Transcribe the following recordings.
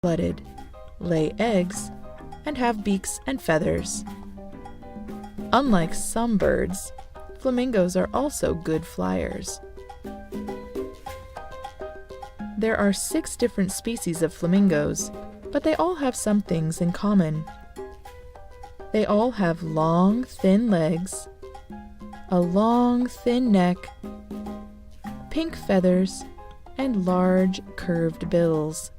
blooded, lay eggs, and have beaks and feathers. Unlike some birds, flamingos are also good flyers. There are 6 different species of flamingos, but they all have some things in common. They all have long, thin legs, a long, thin neck, pink feathers, and large, curved bills.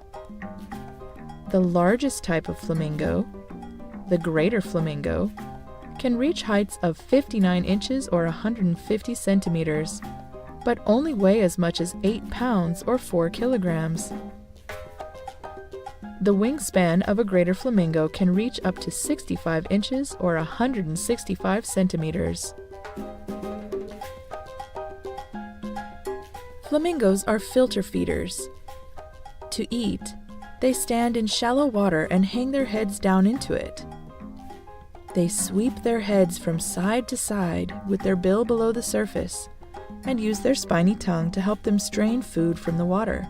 The largest type of flamingo, the greater flamingo, can reach heights of 59 inches or 150 centimeters, but only weigh as much as 8 pounds or 4 kilograms. The wingspan of a greater flamingo can reach up to 65 inches or 165 centimeters. Flamingos are filter feeders. To eat, they stand in shallow water and hang their heads down into it. They sweep their heads from side to side with their bill below the surface and use their spiny tongue to help them strain food from the water.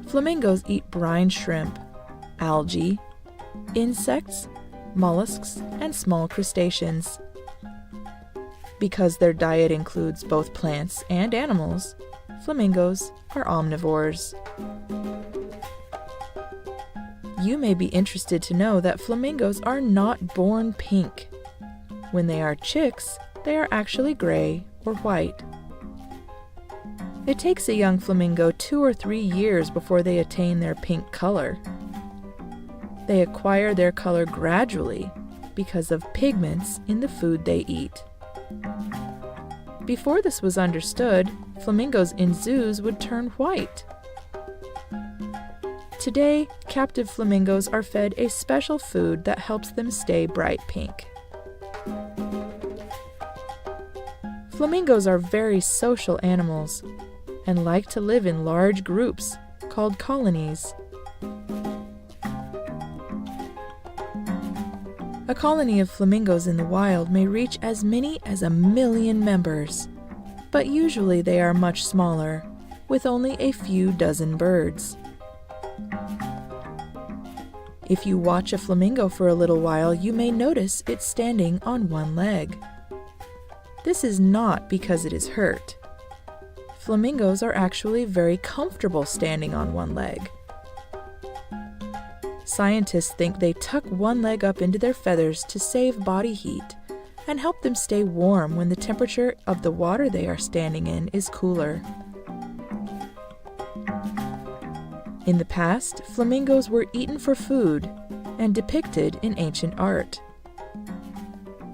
Flamingos eat brine shrimp, algae, insects, mollusks, and small crustaceans. Because their diet includes both plants and animals, flamingos are omnivores. You may be interested to know that flamingos are not born pink. When they are chicks, they are actually gray or white. It takes a young flamingo 2 or 3 years before they attain their pink color. They acquire their color gradually because of pigments in the food they eat. Before this was understood, flamingos in zoos would turn white. Today, captive flamingos are fed a special food that helps them stay bright pink. Flamingos are very social animals and like to live in large groups called colonies. A colony of flamingos in the wild may reach as many as 1 million members, but usually they are much smaller, with only a few dozen birds. If you watch a flamingo for a little while, you may notice it standing on one leg. This is not because it is hurt. Flamingos are actually very comfortable standing on one leg. Scientists think they tuck one leg up into their feathers to save body heat and help them stay warm when the temperature of the water they are standing in is cooler. In the past, flamingos were eaten for food and depicted in ancient art.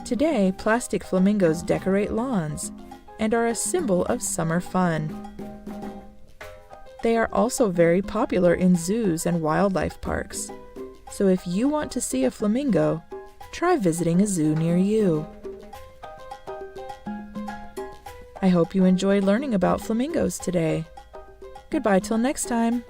Today, plastic flamingos decorate lawns and are a symbol of summer fun. They are also very popular in zoos and wildlife parks, so if you want to see a flamingo, try visiting a zoo near you. I hope you enjoyed learning about flamingos today. Goodbye till next time.